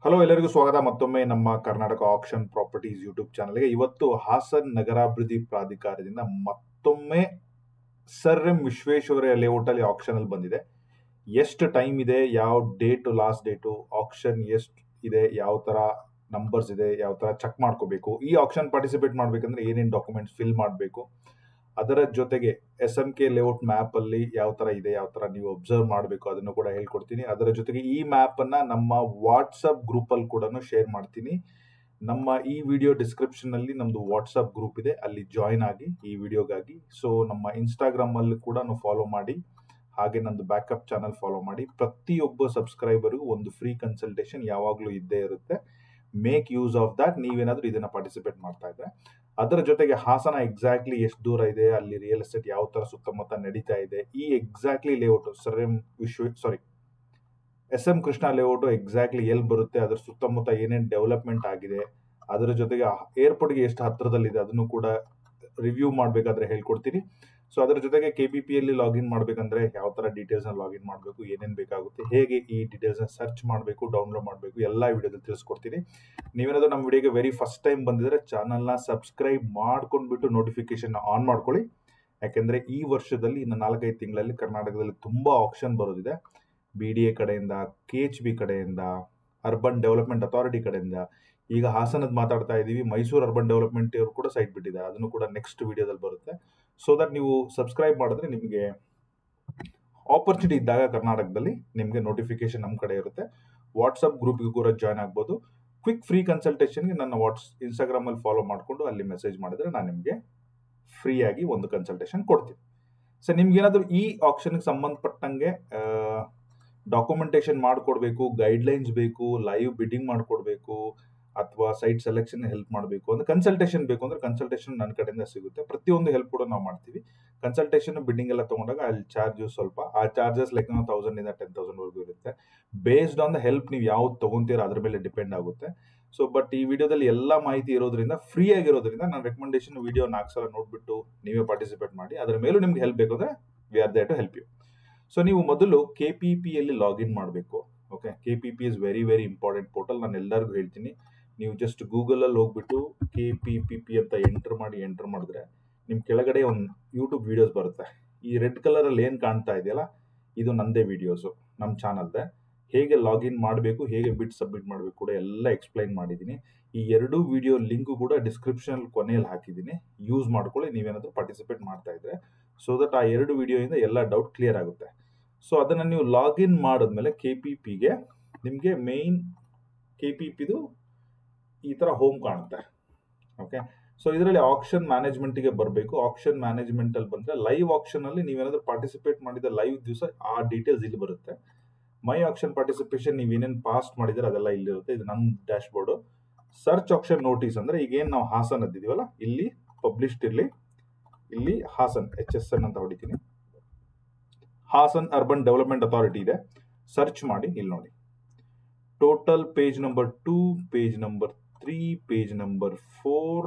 Hello, ಎಲ್ಲರಿಗೂ ಸ್ವಾಗತ ಮತ್ತೊಮ್ಮೆ ನಮ್ಮ ಕರ್ನಾಟಕ ಆಕ್ಷನ್ ಪ್ರಾಪರ್ಟೀಸ್ ಯೂಟ್ಯೂಬ್ ಚಾನಲ್ಗೆ. ಇವತ್ತು ಹಾಸನ್ ನಗರಾಭಿವೃದ್ಧಿ ಪ್ರಾಧಿಕಾರದಿಂದ ಮತ್ತೊಮ್ಮೆ ಸರ್ ಎಂ ವಿಶ್ವೇಶ್ವರಯ್ಯ ಲೇಔಟ್ ಅಲ್ಲಿ ಆಕ್ಷನ್ ಅಲ್ಲಿ ಬಂದಿದೆ. ಎಷ್ಟು ಟೈಮ್ ಇದೆ, ಯಾವ ಡೇಟು, ಲಾಸ್ಟ್ ಡೇಟು, ಆಕ್ಷನ್ ಎಷ್ಟು ಇದೆ, ಯಾವ ತರ ನಂಬರ್ಸ್ ಇದೆ, ಯಾವ ತರ ಚೆಕ್ ಮಾಡ್ಕೋಬೇಕು, ಈ ಆಕ್ಷನ್ ಪಾರ್ಟಿಸಿಪೇಟ್ ಮಾಡ್ಬೇಕಂದ್ರೆ ಏನೇನು ಡಾಕ್ಯುಮೆಂಟ್ಸ್ ಫಿಲ್ ಮಾಡಬೇಕು, ಅದರ ಜೊತೆಗೆ SMK ಲೇಔಟ್ ಮ್ಯಾಪ್ ಅಲ್ಲಿ ಯಾವ ತರ ಇದೆ, ಯಾವ ತರ ನೀವು ಅಬ್ಸರ್ವ್ ಮಾಡಬೇಕು ಅದನ್ನು ಕೂಡ ಹೇಳ್ಕೊಡ್ತೀನಿ. ಅದರ ಜೊತೆಗೆ ಈ ಮ್ಯಾಪ್ ಅನ್ನ ನಮ್ಮ ವಾಟ್ಸಪ್ ಗ್ರೂಪ್ ಅಲ್ಲಿ ಕೂಡ ಶೇರ್ ಮಾಡ್ತೀನಿ. ನಮ್ಮ ಈ ವಿಡಿಯೋ ಡಿಸ್ಕ್ರಿಪ್ಷನ್ ಅಲ್ಲಿ ನಮ್ದು ವಾಟ್ಸಪ್ ಗ್ರೂಪ್ ಇದೆ, ಅಲ್ಲಿ ಜಾಯಿನ್ ಆಗಿ ಈ ವಿಡಿಯೋಗಾಗಿ. ಸೊ ನಮ್ಮ ಇನ್ಸ್ಟಾಗ್ರಾಮ್ ಅಲ್ಲಿ ಕೂಡ ಫಾಲೋ ಮಾಡಿ, ಹಾಗೆ ನಂದು ಬ್ಯಾಕಪ್ ಚಾನಲ್ ಫಾಲೋ ಮಾಡಿ. ಪ್ರತಿಯೊಬ್ಬ ಸಬ್ಸ್ಕ್ರೈಬರ್ಗೂ ಒಂದು ಫ್ರೀ ಕನ್ಸಲ್ಟೇಷನ್ ಯಾವಾಗಲೂ ಇದ್ದೇ ಇರುತ್ತೆ. Make use of that. ನೀವೇನಾದ್ರೂ ಇದನ್ನ ಪಾರ್ಟಿಸಿಪೇಟ್ ಮಾಡ್ತಾ ಇದ್ರೆ. ಅದರ ಜೊತೆಗೆ ಹಾಸನ ಎಕ್ಸಾಕ್ಟ್ಲಿ ಎಷ್ಟು ದೂರ ಇದೆ, ಅಲ್ಲಿ ರಿಯಲ್ ಎಸ್ಟೇಟ್ ಯಾವ ತರ ಸುತ್ತಮುತ್ತ ನಡೀತಾ ಇದೆ, ಈ exactly layout SM Krishna layout exactly ಎಲ್ಲಿ ಬರುತ್ತೆ, ಅದರ ಸುತ್ತಮುತ್ತ ಏನೇನು ಡೆವಲಪ್ಮೆಂಟ್ ಆಗಿದೆ, ಅದರ ಜೊತೆಗೆ ಏರ್ಪೋರ್ಟ್ಗೆ ಎಷ್ಟು ಹತ್ತಿರದಲ್ಲಿದೆ ಅದನ್ನು ಕೂಡ ರಿವ್ಯೂ ಮಾಡಬೇಕಾದ್ರೆ ಹೇಳ್ಕೊಡ್ತೀನಿ. ಸೊ ಅದರ ಜೊತೆಗೆ KPP ಅಲ್ಲಿ ಲಾಗಿನ್ ಮಾಡಬೇಕಂದ್ರೆ ಯಾವ ತರ ಡೀಟೇಲ್ಸ್ ನ ಲಾಗಿನ್ ಮಾಡಬೇಕು, ಏನೇನು ಬೇಕಾಗುತ್ತೆ, ಹೇಗೆ ಈ ಡೀಟೇಲ್ಸ್ ನ ಸರ್ಚ್ ಮಾಡಬೇಕು, ಡೌನ್ಲೋಡ್ ಮಾಡಬೇಕು, ಎಲ್ಲ ವಿಡಿಯೋದಲ್ಲಿ ತಿಳಿಸ್ಕೊಡ್ತೀನಿ. ನೀವೇನಾದ್ರೂ ನಮ್ಮ ವಿಡಿಯೋಗೆ ವೆರಿ ಫಸ್ಟ್ ಟೈಮ್ ಬಂದಿದ್ರೆ ಚಾನಲ್ನ ಸಬ್ಸ್ಕ್ರೈಬ್ ಮಾಡ್ಕೊಂಡ್ಬಿಟ್ಟು ನೋಟಿಫಿಕೇಶನ್ ಆನ್ ಮಾಡ್ಕೊಳ್ಳಿ. ಯಾಕೆಂದ್ರೆ ಈ ವರ್ಷದಲ್ಲಿ ಇನ್ನು 4-5 ತಿಂಗಳಲ್ಲಿ ಕರ್ನಾಟಕದಲ್ಲಿ ತುಂಬಾ ಆಕ್ಷನ್ ಬರೋದಿದೆ. BDA ಕಡೆಯಿಂದ, KHB ಕಡೆಯಿಂದ, ಅರ್ಬನ್ ಡೆವಲಪ್ಮೆಂಟ್ ಅಥಾರಿಟಿ ಕಡೆಯಿಂದ. ಈಗ ಹಾಸನದ ಮಾತಾಡ್ತಾ ಇದ್ದೀವಿ, ಮೈಸೂರು ಅರ್ಬನ್ ಡೆವಲಪ್ಮೆಂಟ್ ಅವರು ಕೂಡ ಸೈಟ್ ಬಿಟ್ಟಿದ್ದಾರೆ, ಅದನ್ನು ಕೂಡ ನೆಕ್ಸ್ಟ್ ವಿಡಿಯೋದಲ್ಲಿ ಬರುತ್ತೆ. ಸೊ ದಟ್ ನೀವು ಸಬ್ಸ್ಕ್ರೈಬ್ ಮಾಡಿದ್ರೆ ನಿಮಗೆ ಆಪರ್ಚುನಿಟಿ ಇದ್ದಾಗ ಕರ್ನಾಟಕದಲ್ಲಿ ನಿಮಗೆ ನೋಟಿಫಿಕೇಶನ್ ನಮ್ಮ ಕಡೆ ಇರುತ್ತೆ. ವಾಟ್ಸಪ್ ಗ್ರೂಪ್ಗೆ ಕೂಡ ಜಾಯ್ನ್ ಆಗ್ಬೋದು. ಕ್ವಿಕ್ ಫ್ರೀ ಕನ್ಸಲ್ಟೇಷನ್ಗೆ ನನ್ನ ಇನ್ಸ್ಟಾಗ್ರಾಮ್ ಅಲ್ಲಿ ಫಾಲೋ ಮಾಡಿಕೊಂಡು ಅಲ್ಲಿ ಮೆಸೇಜ್ ಮಾಡಿದ್ರೆ ನಾನು ನಿಮಗೆ ಫ್ರೀ ಆಗಿ ಒಂದು ಕನ್ಸಲ್ಟೇಷನ್ ಕೊಡ್ತೀನಿ. ಸೊ ನಿಮ್ಗೆ ಏನಾದರೂ ಈ ಆಕ್ಷನ್ಗೆ ಸಂಬಂಧಪಟ್ಟಂಗೆ ಡಾಕ್ಯುಮೆಂಟೇಶನ್ ಮಾಡ್ಕೊಡ್ಬೇಕು, ಗೈಡ್ಲೈನ್ಸ್ ಬೇಕು, ಲೈವ್ ಬಿಡ್ಡಿಂಗ್ ಮಾಡ್ಕೊಡ್ಬೇಕು, ಅಥವಾ ಸೈಟ್ ಸೆಲೆಕ್ಷನ್ ಹೆಲ್ಪ್ ಮಾಡಬೇಕು ಅಂದ್ರೆ ಕನ್ಸಲ್ಟೇಷನ್ ಬೇಕು ಅಂದ್ರೆ ಕನ್ಸಲ್ಟೇಷನ್ ನನ್ನ ಕಡೆಯಿಂದ ಸಿಗುತ್ತೆ. ಪ್ರತಿಯೊಂದು ಹೆಲ್ಪ್ ಕೂಡ ನಾವು ಮಾಡ್ತೀವಿ. ಕನ್ಸಲ್ಟೇಷನ್ ಬಿಡ್ಡಿಂಗ್ ಎಲ್ಲ ತಗೊಂಡಾಗ ಅಲ್ಲಿ ಚಾರ್ಜ್ ಸ್ವಲ್ಪ, ಆ ಚಾರ್ಜಸ್ ಲೈಕ್ 1000 ಇಂದ 10,000 ವರೆಗೂ ಇರುತ್ತೆ. ಬೇಸ್ಡ್ ಆನ್ ದ ಹೆಲ್ಪ್ ನೀವು ಯಾವ್ದು ತಗೊಂತೀರ ಅದ್ರ ಮೇಲೆ ಡಿಪೆಂಡ್ ಆಗುತ್ತೆ. ಸೊ ಬಟ್ ಈ ವಿಡಿಯೋದಲ್ಲಿ ಎಲ್ಲ ಮಾಹಿತಿ ಇರೋದ್ರಿಂದ, ಫ್ರೀ ಆಗಿರೋದ್ರಿಂದ ನಾನು ರೆಕಮೆಂಡೇಶನ್ ವಿಡಿಯೋ 4 ಸಲ ನೋಡ್ಬಿಟ್ಟು ನೀವೇ ಪಾರ್ಟಿಸಿಪೇಟ್ ಮಾಡಿ. ಅದರ ಮೇಲೂ ನಿಮ್ಗೆ ಹೆಲ್ಪ್ ಬೇಕು ಅಂದ್ರೆ we are there to help you. So ನೀವು ಮೊದಲು KPP ಅಲ್ಲಿ ಲಾಗಿನ್ ಮಾಡಬೇಕು. Okay, KPP is very very important portal. ನಾನು ಎಲ್ಲರಿಗೂ ಹೇಳ್ತೀನಿ, ನೀವು ಜಸ್ಟ್ ಗೂಗಲ್ ಅಲ್ಲಿ ಹೋಗ್ಬಿಟ್ಟು KPPP ಅಂತ ಎಂಟರ್ ಮಾಡಿದ್ರೆ ನಿಮ್ ಕೆಳಗಡೆ ಒಂದು ಯೂಟ್ಯೂಬ್ ವಿಡಿಯೋಸ್ ಬರುತ್ತೆ. ಈ ರೆಡ್ ಕಲರ್ ಅಲ್ಲಿ ಏನ್ ಕಾಣ್ತಾ ಇದೆಯಲ್ಲ, ಇದು ನಂದೇ ವಿಡಿಯೋಸ್, ನಮ್ಮ ಚಾನಲ್ದೆ. ಹೇಗೆ ಲಾಗಿನ್ ಮಾಡಬೇಕು, ಹೇಗೆ ಬಿಟ್ ಸಬ್ಮಿಟ್ ಮಾಡಬೇಕು ಕೂಡ ಎಲ್ಲ ಎಕ್ಸ್ಪ್ಲೈನ್ ಮಾಡಿದ್ದೀನಿ. ಈ 2 ವಿಡಿಯೋ ಲಿಂಕ್ ಕೂಡ ಡಿಸ್ಕ್ರಿಪ್ಷನ್ ಕೊನೆಯಲ್ಲಿ ಹಾಕಿದ್ದೀನಿ. ಯೂಸ್ ಮಾಡ್ಕೊಳ್ಳಿ ನೀವೇನಾದ್ರೂ ಪಾರ್ಟಿಸಿಪೇಟ್ ಮಾಡ್ತಾ ಇದ್ರೆ. ಸೊ ದಟ್ ಆ 2 ವಿಡಿಯೋಯಿಂದ ಎಲ್ಲ ಡೌಟ್ ಕ್ಲಿಯರ್ ಆಗುತ್ತೆ. ಸೊ ಅದನ್ನ ನೀವು ಲಾಗಿನ್ ಮಾಡಿದ್ಮೇಲೆ KPPಗೆ ನಿಮಗೆ ಮೇನ್ KPPದು ಈ ತರ ಹೋಮ್ ಕಾಣುತ್ತೆ. ಓಕೆ, ಸೊ ಇದರಲ್ಲಿ ಆಕ್ಷನ್ ಮ್ಯಾನೇಜ್ಮೆಂಟ್ಗೆ ಬರಬೇಕು. ಆಕ್ಷನ್ ಮ್ಯಾನೇಜ್ಮೆಂಟ್ ಅಲ್ಲಿ ಬಂದ್ರೆ ಲೈವ್ ಆಕ್ಷನ್ ಅಲ್ಲಿ ನೀವೇನಾದ್ರೂ ಪಾರ್ಟಿಸಿಪೇಟ್ ಮಾಡಿದ ಲೈವ್ ದಿವಸ ಆ ಡೀಟೇಲ್ಸ್ ಇಲ್ಲಿ ಬರುತ್ತೆ. ಮೈ ಆಕ್ಷನ್ ಪಾರ್ಟಿಸಿಪೇಷನ್ ನೀವು ಏನೇನು ಪಾಸ್ಟ್ ಮಾಡಿದ್ರೆ ಅದೆಲ್ಲ ಇಲ್ಲಿರುತ್ತೆ. ಇದು ನನ್ನ dash board. Search action notice ಅಂದ್ರೆ ಈಗ ಏನ್ ನಾವು ಹಾಸನ್ ಅದಿದೀವಲ್ಲ, ಇಲ್ಲಿ ಪಬ್ಲಿಷ್ಡ್ ಇರ್ಲಿ, ಇಲ್ಲಿ ಹಾಸನ್ HSN ಅಂತ ಹೊಡಿತೀನಿ. ಹಾಸನ್ ಅರ್ಬನ್ ಡೆವಲಪ್ಮೆಂಟ್ ಅಥಾರಿಟಿ ಇದೆ. ಸರ್ಚ್ ಮಾಡಿ, ಇಲ್ಲಿ ನೋಡಿ total page number 2, page number 3, page number 4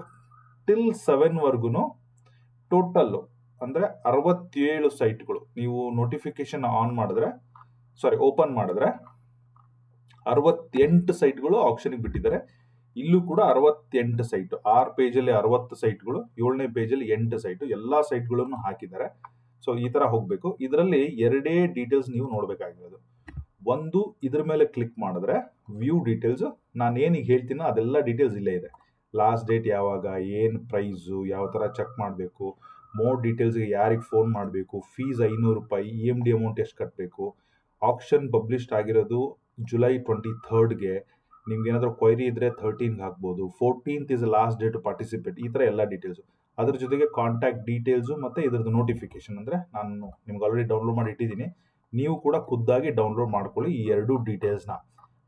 till 7 ವರ್ಗುನು ಟೋಟಲ್ ಅಂದ್ರೆ 67 ಸೈಟ್ಗಳು. ನೀವು ನೋಟಿಫಿಕೇಶನ್ ಓಪನ್ ಮಾಡಿದ್ರೆ 68 ಸೈಟ್ಗಳು ಆಕ್ಷನ್ಗೆ ಬಿಟ್ಟಿದ್ದಾರೆ. ಇಲ್ಲೂ ಕೂಡ 68 ಸೈಟ್. 6 ಪೇಜಲ್ಲಿ 60 ಸೈಟ್ಗಳು, 7ನೇ ಪೇಜಲ್ಲಿ 8 ಸೈಟ್, ಎಲ್ಲಾ ಸೈಟ್ಗಳನ್ನು ಹಾಕಿದ್ದಾರೆ. ಸೊ ಈ ತರ ಹೋಗ್ಬೇಕು. ಇದರಲ್ಲಿ 2 ಡೀಟೇಲ್ಸ್ ನೀವು ನೋಡ್ಬೇಕಾಗಿರೋದು. ಒಂದು, ಇದ್ರ ಮೇಲೆ ಕ್ಲಿಕ್ ಮಾಡಿದ್ರೆ ವ್ಯೂ ಡೀಟೇಲ್ಸ್. ನಾನು ಏನೀಗ ಹೇಳ್ತೀನೋ ಅದೆಲ್ಲ ಡೀಟೇಲ್ಸ್ ಇಲ್ಲೇ ಇದೆ. ಲಾಸ್ಟ್ ಡೇಟ್ ಯಾವಾಗ, ಏನು ಪ್ರೈಸು, ಯಾವ ತರ ಚೆಕ್ ಮಾಡಬೇಕು, ಮೋರ್ ಡೀಟೇಲ್ಸ್ಗೆ ಯಾರಿಗೆ ಫೋನ್ ಮಾಡಬೇಕು, ಫೀಸ್ 500 ರೂಪಾಯಿ, EMD ಅಮೌಂಟ್ ಎಷ್ಟು ಕಟ್ಟಬೇಕು. ಆಕ್ಷನ್ ಪಬ್ಲಿಷ್ಡ್ ಆಗಿರೋದು ಜುಲೈ 23ಗೆ. ನಿಮ್ಗೆ ಏನಾದರೂ ಕ್ವೈರಿ ಇದ್ರೆ 13ಗೆ ಹಾಕ್ಬೋದು. 14th is last date to participate. ಈ ತರ ಎಲ್ಲ ಡೀಟೇಲ್ಸ್. ಅದ್ರ ಜೊತೆಗೆ ಕಾಂಟ್ಯಾಕ್ಟ್ ಡೀಟೇಲ್ಸ್ ಮತ್ತೆ ಇದ್ರದ್ದು ನೋಟಿಫಿಕೇಶನ್ ಅಂದ್ರೆ ನಾನು ನಿಮ್ಗೆ ಆಲ್ರೆಡಿ ಡೌನ್ಲೋಡ್ ಮಾಡಿ ಇಟ್ಟಿದ್ದೀನಿ. ನೀವು ಕೂಡ ಖುದ್ದಾಗಿ ಡೌನ್ಲೋಡ್ ಮಾಡ್ಕೊಳ್ಳಿ. ಈ 2 ಡೀಟೇಲ್ಸ್ನ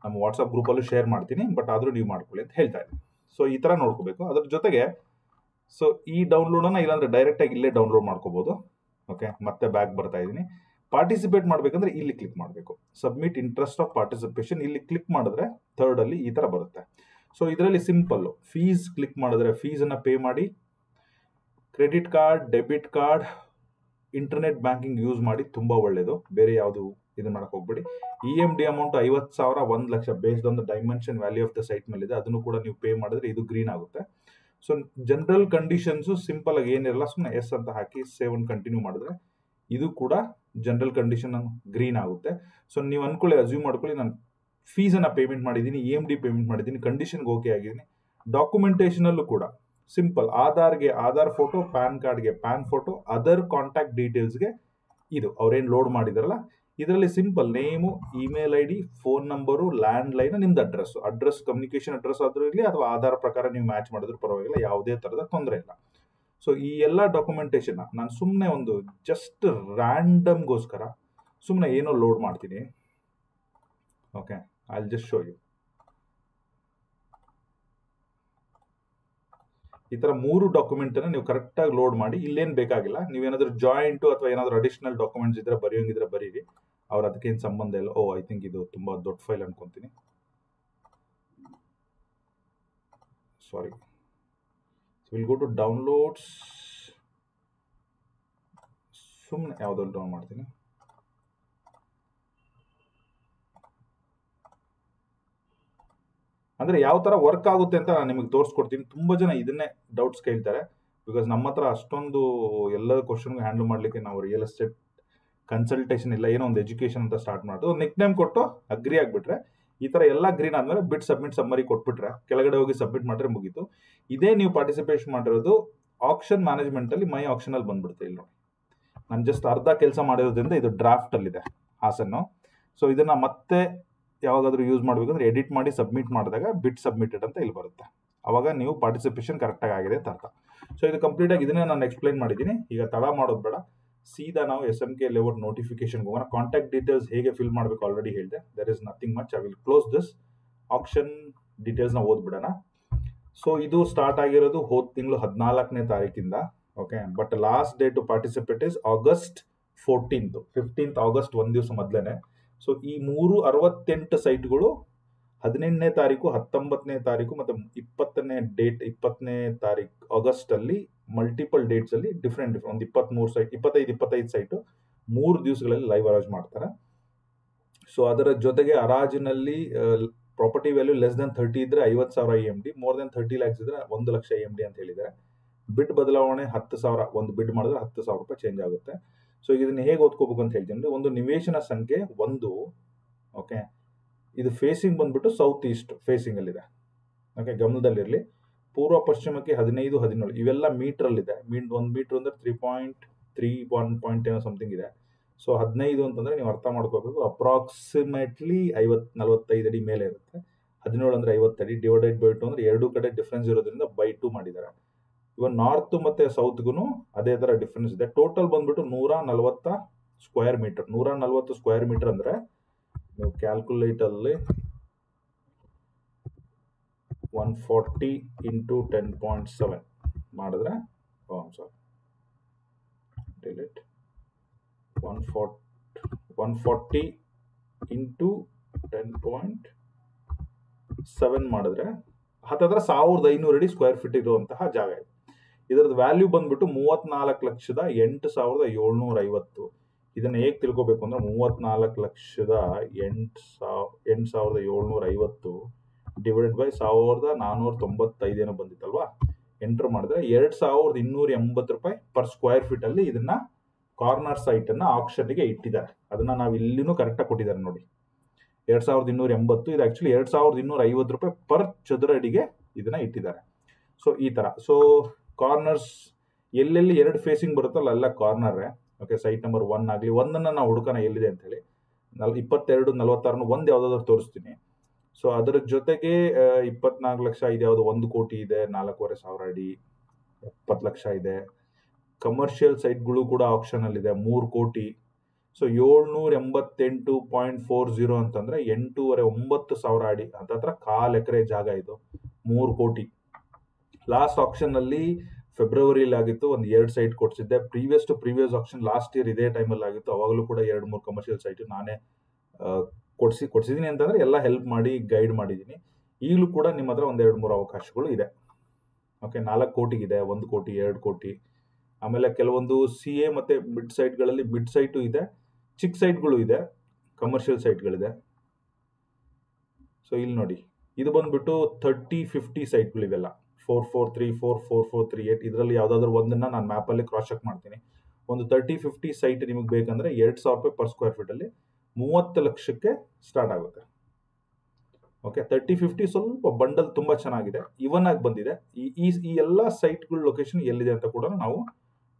ನಮ್ಮ ವಾಟ್ಸಪ್ ಗ್ರೂಪಲ್ಲೂ ಶೇರ್ ಮಾಡ್ತೀನಿ, ಬಟ್ ಆದರೂ ನೀವು ಮಾಡ್ಕೊಳ್ಳಿ ಅಂತ ಹೇಳ್ತಾ ಇದ್ದೀನಿ. ಸೊ ಈ ತರ ನೋಡ್ಕೋಬೇಕು. ಅದ್ರ ಜೊತೆಗೆ ಸೊ ಈ ಡೌನ್ಲೋಡನ್ನ ಇಲ್ಲಾಂದ್ರೆ ಡೈರೆಕ್ಟ್ ಆಗಿ ಇಲ್ಲೇ ಡೌನ್ಲೋಡ್ ಮಾಡ್ಕೋಬಹುದು. ಓಕೆ, ಮತ್ತೆ ಬ್ಯಾಕ್ ಬರ್ತಾ ಇದ್ದೀನಿ. ಪಾರ್ಟಿಸಿಪೇಟ್ ಮಾಡ್ಬೇಕಂದ್ರೆ ಇಲ್ಲಿ ಕ್ಲಿಕ್ ಮಾಡಬೇಕು. ಸಬ್ಮಿಟ್ ಇಂಟ್ರೆಸ್ಟ್ ಆಫ್ ಪಾರ್ಟಿಸಿಪೇಷನ್ ಇಲ್ಲಿ ಕ್ಲಿಕ್ ಮಾಡಿದ್ರೆ 3rd ಅಲ್ಲಿ ಈ ತರ ಬರುತ್ತೆ. ಸೊ ಇದರಲ್ಲಿ ಸಿಂಪಲ್ ಫೀಸ್ ಕ್ಲಿಕ್ ಮಾಡಿದ್ರೆ ಫೀಸ್ ಅನ್ನ ಪೇ ಮಾಡಿ. Credit card, debit card, internet banking use ಮಾಡಿ, ತುಂಬಾ ಒಳ್ಳೇದು. ಬೇರೆ ಯಾವುದು ಇದನ್ನ ಮಾಡಕ್ಕೆ ಹೋಗ್ಬೇಡಿ. EMD amount 50,000 1,00,000 based on the dimension value of the site ಮೇಲೆ ಇದೆ. ಅದನ್ನು ಕೂಡ ನೀವು ಪೇ ಮಾಡಿದ್ರೆ ಇದು ಗ್ರೀನ್ ಆಗುತ್ತೆ. ಸೊ ಜನರಲ್ ಕಂಡೀಷನ್ಸ್ ಸಿಂಪಲ್ ಆಗಿ ಏನಿರಲ್ಲ, ಸುಮ್ಮನೆ ಎಸ್ ಅಂತ ಹಾಕಿ ಸೇವ್ ಅನ್ನು ಕಂಟಿನ್ಯೂ ಮಾಡಿದ್ರೆ ಇದು ಕೂಡ ಜನರಲ್ ಕಂಡೀಷನ್ ಗ್ರೀನ್ ಆಗುತ್ತೆ. ಸೊ ನೀವು ಅನ್ಕೊಳ್ಳಿ, ಅಸ್ಯೂಮ್ ಮಾಡ್ಕೊಳ್ಳಿ, ನಾನು ಫೀಸನ್ನು ಪೇಮೆಂಟ್ ಮಾಡಿದ್ದೀನಿ, EMD ಪೇಮೆಂಟ್ ಮಾಡಿದ್ದೀನಿ, ಕಂಡೀಷನ್ಗೆ ಓಕೆ ಆಗಿದ್ದೀನಿ. ಡಾಕ್ಯುಮೆಂಟೇಶನಲ್ಲೂ ಕೂಡ ಸಿಂಪಲ್ ಆಧಾರ್ಗೆ ಆಧಾರ್ ಫೋಟೋ, ಪ್ಯಾನ್ ಕಾರ್ಡ್ಗೆ ಪ್ಯಾನ್ ಫೋಟೋ, ಅದರ್ ಕಾಂಟ್ಯಾಕ್ಟ್ ಡೀಟೇಲ್ಸ್ಗೆ ಇದು ಅವ್ರೇನು ಲೋಡ್ ಮಾಡಿದಾರಲ್ಲ ಇದರಲ್ಲಿ simple name, email ID, phone number, land line, ನಿಮ್ದು ಅಡ್ರೆಸ್ ಕಮ್ಯುನಿಕೇಶನ್ ಅಡ್ರೆಸ್ ಆದ್ರೂ ಇರಲಿ ಅಥವಾ ಆಧಾರ್ ಪ್ರಕಾರ ನೀವು ಮ್ಯಾಚ್ ಮಾಡಿದ್ರು ಪರವಾಗಿಲ್ಲ, ಯಾವುದೇ ತರದ ತೊಂದರೆ ಇಲ್ಲ. ಸೊ ಈ ಎಲ್ಲ ಡಾಕ್ಯುಮೆಂಟೇಶನ್ ನಾನು ಸುಮ್ಮನೆ ಒಂದು ಜಸ್ಟ್ ರ್ಯಾಂಡಮ್ಗೋಸ್ಕರ ಸುಮ್ಮನೆ ಏನೋ ಲೋಡ್ ಮಾಡ್ತೀನಿ. Okay, I will just show you. ಈ ತರ 3 ಡಾಕ್ಯುಮೆಂಟ್ ಅನ್ನು ನೀವು ಕರೆಕ್ಟ್ ಆಗಿ ಲೋಡ್ ಮಾಡಿ. ಇಲ್ಲೇನು ಬೇಕಾಗಿಲ್ಲ, ನೀವೇನಾದ್ರೂ ಜಾಯಿಂಟ್ ಅಥವಾ ಏನಾದ್ರೂ ಅಡಿಷನಲ್ ಡಾಕ್ಯುಮೆಂಟ್ಸ್ ಇದ್ರೆ ಬರೆಯೋಂಗಿದ್ರೆ ಬರೀರಿ, ಅವ್ರು ಅದಕ್ಕೇನು ಸಂಬಂಧ ಇಲ್ಲ. ಐ ಥಿಂಕ್ ಇದು ತುಂಬಾ ದೊಡ್ಡ ಫೈಲ್ ಅನ್ಕೊಂತೀನಿ, sorry. Will go to downloads, ಸುಮ್ಮನೆ ಯಾವ್ದಾದ್ರು ಡೌನ್ ಮಾಡ್ತೀನಿ. ಅಂದ್ರೆ ಯಾವ ತರ ವರ್ಕ್ ಆಗುತ್ತೆ ಅಂತ ನಾನು ನಿಮಗೆ ತೋರಿಸ್ಕೊಡ್ತೀನಿ. ತುಂಬಾ ಜನ ಇದನ್ನೇ ಡೌಟ್ಸ್ ಕೇಳ್ತಾರೆ, ಬಿಕಾಸ್ ನಮ್ಮ ಹತ್ರ ಅಷ್ಟೊಂದು ಎಲ್ಲ ಕ್ವಶನ್ಗೆ ಹ್ಯಾಂಡಲ್ ಮಾಡ್ಲಿಕ್ಕೆ ನಾವು ರಿಯಲ್ ಎಸ್ಟೇಟ್ ಕನ್ಸಲ್ಟೇಷನ್ ಇಲ್ಲ, ಏನೋ ಒಂದು ಎಜುಕೇಶನ್ ಅಂತ ಸ್ಟಾರ್ಟ್ ಮಾಡೋದು. ನಿಕ್ ನೇಮ್ ಕೊಟ್ಟು ಅಗ್ರಿ ಆಗ್ಬಿಟ್ರೆ ಈ ತರ ಎಲ್ಲ ಗ್ರೀನ್ ಆದ್ಮೇಲೆ ಬಿಟ್ ಸಬ್ಮಿಟ್ ಸಮ್ಮರಿ ಕೊಟ್ಬಿಟ್ರೆ ಕೆಳಗಡೆ ಹೋಗಿ ಸಬ್ಮಿಟ್ ಮಾಡಿದ್ರೆ ಮುಗೀತು. ಇದೇ ನೀವು ಪಾರ್ಟಿಸಿಪೇಷನ್ ಮಾಡಿರೋದು ಆಕ್ಷನ್ ಮ್ಯಾನೇಜ್ಮೆಂಟ್ ಅಲ್ಲಿ ಮೈ ಆಕ್ಷನ್ ಅಲ್ಲಿ ಬಂದ್ಬಿಡುತ್ತೆ. ಇಲ್ಲಿ ನೋಡಿ, ನಾನು ಜಸ್ಟ್ ಅರ್ಧ ಕೆಲಸ ಮಾಡಿರೋದ್ರಿಂದ ಇದು ಡ್ರಾಫ್ಟ್ ಅಲ್ಲಿ ಇದೆ ಹಾಸನ್ನು. ಸೊ ಇದನ್ನ ಮತ್ತೆ ಯಾವಾಗಾದ್ರೂ ಯೂಸ್ ಮಾಡ್ಬೇಕಂದ್ರೆ ಎಡಿಟ್ ಮಾಡಿ ಸಬ್ಮಿಟ್ ಮಾಡಿದಾಗ ಬಿಟ್ ಸಬ್ಮಿಟೆಡ್ ಅಂತ ಇಲ್ಲಿ ಬರುತ್ತೆ. ಅವಾಗ ನೀವು ಪಾರ್ಟಿಸಿಪೇಷನ್ ಕರೆಕ್ಟಾಗಿ ಆಗಿದೆ ಅಂತ ಅರ್ಥ. ಸೊ ಇದು ಕಂಪ್ಲೀಟ್ ಆಗಿ ಇದನ್ನೇ ನಾನು ಎಕ್ಸ್ಪ್ಲೈನ್ ಮಾಡಿದ್ದೀನಿ. ಈಗ ತಡ ಮಾಡೋದು ಬೇಡ, ಸೀದಾ ನಾವು SMK ಲೇಔಟ್ ನೋಟಿಫಿಕೇಶನ್ ಹೋಗೋಣ. ಕಾಂಟ್ಯಾಕ್ಟ್ ಡೀಟೇಲ್ಸ್ ಹೇಗೆ ಫಿಲ್ ಮಾಡಬೇಕು ಆಲ್ರೆಡಿ ಹೇಳಿದೆ. There is nothing much. I will close this. Action ಡೀಟೇಲ್ಸ್ನ ಓದ್ಬಿಡೋಣ. ಸೊ ಇದು ಸ್ಟಾರ್ಟ್ ಆಗಿರೋದು ಹೋದ ತಿಂಗಳು 14ನೇ ತಾರೀಕಿಂದ. Okay, but last date to participate is August 14th, 15th August, ಒಂದು ದಿವಸ ಮೊದಲೇನೆ. ಸೊ ಈ 68 ಸೈಟ್ಗಳು 18ನೇ ತಾರೀಕು, 19ನೇ ತಾರೀಕು ಮತ್ತು 20ನೇ ತಾರೀಕು ಆಗಸ್ಟ್ ಅಲ್ಲಿ ಮಲ್ಟಿಪಲ್ ಡೇಟ್ಸ್ ಅಲ್ಲಿ ಡಿಫ್ರೆಂಟ್ ಒಂದು 23 ಸೈಟ್, 25 ಸೈಟು 3 ದಿವಸಗಳಲ್ಲಿ ಲೈವ್ ಅರೇಂಜ್ ಮಾಡ್ತಾರೆ. ಸೊ ಅದರ ಜೊತೆಗೆ ಹರಾಜಿನಲ್ಲಿ ಪ್ರಾಪರ್ಟಿ ವ್ಯಾಲ್ಯೂ ಲೆಸ್ ದೆನ್ 30 ಇದ್ರೆ 50,000 EMD, ಮೋರ್ ದೆನ್ 30 lakhs ಇದ್ರೆ 1 ಲಕ್ಷ EMD ಅಂತ ಹೇಳಿದ್ದಾರೆ. ಬಿಡ್ ಬದಲಾವಣೆ 10,000, ಒಂದು ಬಿಡ್ ಮಾಡಿದ್ರೆ 10,000 ರೂಪಾಯಿ ಚೇಂಜ್ ಆಗುತ್ತೆ. ಸೊ ಇದನ್ನ ಹೇಗೆ ಓದ್ಕೋಬೇಕು ಅಂತ ಹೇಳ್ತೀನಿ. ಒಂದು ನಿವೇಶನ ಸಂಖ್ಯೆ 1, ಓಕೆ, ಇದು ಫೇಸಿಂಗ್ ಬಂದ್ಬಿಟ್ಟು ಸೌತ್ ಈಸ್ಟ್ ಫೇಸಿಂಗ್ ಅಲ್ಲಿ ಇದೆ. ಓಕೆ, ಗಮನದಲ್ಲಿರಲಿ. ಪೂರ್ವ ಪಶ್ಚಿಮಕ್ಕೆ 15, 17 ಇವೆಲ್ಲ ಮೀಟರ್ ಅಲ್ಲಿ ಇದೆ. 1 ಮೀಟರ್ ಅಂದ್ರೆ 3.3 ಪಾಯಿಂಟ್ ಏನೋ ಸಮಥಿಂಗ್ ಇದೆ. ಸೊ 15 ಅಂತಂದ್ರೆ ನೀವು ಅರ್ಥ ಮಾಡ್ಕೋಬೇಕು, ಅಪ್ರಾಕ್ಸಿಮೇಟ್ಲಿ 45 ಅಡಿ ಮೇಲೆ ಇರುತ್ತೆ. 17 ಅಂದ್ರೆ 50 ಅಡಿ, ಡಿವೈಡೆಡ್ ಬೈ 2 ಅಂದ್ರೆ 2 ಕಡೆ ಡಿಫ್ರೆನ್ಸ್ ಇರೋದ್ರಿಂದ ಬೈ 2 ಮಾಡಿದ್ದಾರೆ. ಇವನ್ ನಾರ್ತ್ ಮತ್ತೆ ಸೌತ್ಗೂ ಅದೇ ತರ ಡಿಫ್ರೆನ್ಸ್ ಇದೆ. ಟೋಟಲ್ ಬಂದ್ಬಿಟ್ಟು 140 ಸ್ಕ್ವೇರ್ ಮೀಟರ್. 140 ಸ್ಕ್ವೇರ್ ಮೀಟರ್ ಅಂದ್ರೆ ನೀವು ಕ್ಯಾಲ್ಕುಲೇಟ್ ಅಲ್ಲಿ 140 ಇಂಟು 10.7 ಮಾಡಿದ್ರೆ, ಡಿಲೀಟ್ 140 ಇಂಟು 10.7 ಮಾಡಿದ್ರೆ ಹತ್ತತ್ರ 1500 ಅಡಿ ಸ್ಕ್ವೇರ್ ಫೀಟ್ ಇರುವಂತಹ ಜಾಗ ಇದೆ. ಇದರದ್ದು ವ್ಯಾಲ್ಯೂ ಬಂದ್ಬಿಟ್ಟು 34,08,750. ಇದನ್ನ ಹೇಗೆ ತಿಳ್ಕೊಬೇಕು ಅಂದ್ರೆ 34,08,750 ಡಿವೈಡೆಡ್ ಬೈ 1,495 ಏನೋ ಬಂದಿತ್ತಲ್ವಾ, ಎಂಟರ್ ಮಾಡಿದ್ರೆ 2,280 ರೂಪಾಯಿ ಪರ್ ಸ್ಕ್ವೇರ್ ಫೀಟ್ ಅಲ್ಲಿ ಇದನ್ನ ಕಾರ್ನರ್ ಸೈಟ್ ಅನ್ನ ಆಕ್ಷನ್ಗೆ ಇಟ್ಟಿದ್ದಾರೆ. ಅದನ್ನ ನಾವು ಇಲ್ಲಿನೂ ಕರೆಕ್ಟಾಗಿ ಕೊಟ್ಟಿದ್ದಾರೆ ನೋಡಿ, 2,280. ಇದು ಆಕ್ಚುಲಿ 2,250 ರೂಪಾಯಿ ಪರ್ ಚದುರ ಅಡಿಗೆ ಇದನ್ನ ಇಟ್ಟಿದ್ದಾರೆ. ಸೊ ಈ ತರ. ಸೊ ಕಾರ್ನರ್ಸ್ ಎಲ್ಲೆಲ್ಲಿ 2 ಫೇಸಿಂಗ್ ಬರುತ್ತಲ್ಲ ಎಲ್ಲ ಕಾರ್ನರ್. ಓಕೆ, ಸೈಟ್ ನಂಬರ್ 1 ಆಗಲಿ, ಒಂದನ್ನ ನಾವು ಹುಡುಕೋಣ ಎಲ್ಲಿದೆ ಅಂತ ಹೇಳಿ. 22, 46 ಒಂದು ಯಾವ್ದಾದ್ರು ತೋರಿಸ್ತೀನಿ. ಸೊ ಅದರ ಜೊತೆಗೆ 24 ಲಕ್ಷ ಇದೆ, ಯಾವುದು 1 ಕೋಟಿ ಇದೆ, 4,500 ಅಡಿ 70 ಲಕ್ಷ ಇದೆ. ಕಮರ್ಷಿಯಲ್ ಸೈಟ್ಗಳು ಕೂಡ ಆಪ್ಷನ್ ಅಲ್ಲಿ ಇದೆ 3 ಕೋಟಿ. ಸೊ 788.40 ಅಂತಂದ್ರೆ 8,500 ಅಡಿ, ಹತ್ತತ್ರ 1/4 ಎಕರೆ ಜಾಗ ಇದು, 3 ಕೋಟಿ. ಲಾಸ್ಟ್ ಆಪ್ಷನ್ ಅಲ್ಲಿ ಫೆಬ್ರವರಿಯಲ್ಲಿ ಆಗಿತ್ತು, ಒಂದು 2 ಸೈಟ್ ಕೊಡ್ಸಿದ್ದೆ. ಪ್ರೀವಿಯಸ್ ಆಪ್ಷನ್ ಲಾಸ್ಟ್ ಇಯರ್ ಇದೇ ಟೈಮಲ್ಲಿ ಆಗಿತ್ತು, ಅವಾಗಲೂ ಕೂಡ 2-3 ಕಮರ್ಷಿಯಲ್ ಸೈಟ್ ನಾನೇ ಕೊಡ್ಸಿದ್ದೀನಿ ಅಂತಂದ್ರೆ ಎಲ್ಲ ಹೆಲ್ಪ್ ಮಾಡಿ ಗೈಡ್ ಮಾಡಿದ್ದೀನಿ. ಈಗಲೂ ಕೂಡ ನಿಮ್ಮ ಹತ್ರ 1-2-3 ಅವಕಾಶಗಳು ಇದೆ. ಓಕೆ, 4 ಕೋಟಿಗಿದೆ, 1 ಕೋಟಿ, 2 ಕೋಟಿ. ಆಮೇಲೆ ಕೆಲವೊಂದು CA ಮತ್ತೆ ಮಿಡ್ ಸೈಟ್ಗಳಲ್ಲಿ ಮಿಡ್ ಸೈಟು ಇದೆ, ಚಿಕ್ಕ ಸೈಟ್ಗಳು ಇದೆ. ಕಮರ್ಷಿಯಲ್ ಸೈಟ್ಗಳಿದೆ. ಸೊ ಇಲ್ಲಿ ನೋಡಿ, ಇದು ಬಂದ್ಬಿಟ್ಟು 30-50 ಸೈಟ್ಗಳಿವೆಲ್ಲ. 4434, 4438 ಇದರಲ್ಲಿ ಯಾವ್ದಾದ್ರು ಒಂದನ್ನ ನಾನು ಮ್ಯಾಪಲ್ಲಿ ಕ್ರಾಸ್ ಚೆಕ್ ಮಾಡ್ತೀನಿ. ಒಂದು 30-50 ಸೈಟ್ ನಿಮಗೆ ಬೇಕಂದ್ರೆ 2,000 ರೂಪಾಯಿ ಪರ್ ಸ್ಕ್ವೇರ್ ಫೀಟ್ ಅಲ್ಲಿ 30 ಲಕ್ಷಕ್ಕೆ ಸ್ಟಾರ್ಟ್ ಆಗುತ್ತೆ. ಓಕೆ, 30-50 ಸ್ವಲ್ಪ ಬಂಡಲ್ ತುಂಬಾ ಚೆನ್ನಾಗಿದೆ, ಇವನ್ ಆಗಿ ಬಂದಿದೆ. ಈ ಎಲ್ಲ ಸೈಟ್ಗಳ ಲೊಕೇಶನ್ ಎಲ್ಲಿದೆ ಅಂತ ಕೂಡ ನಾವು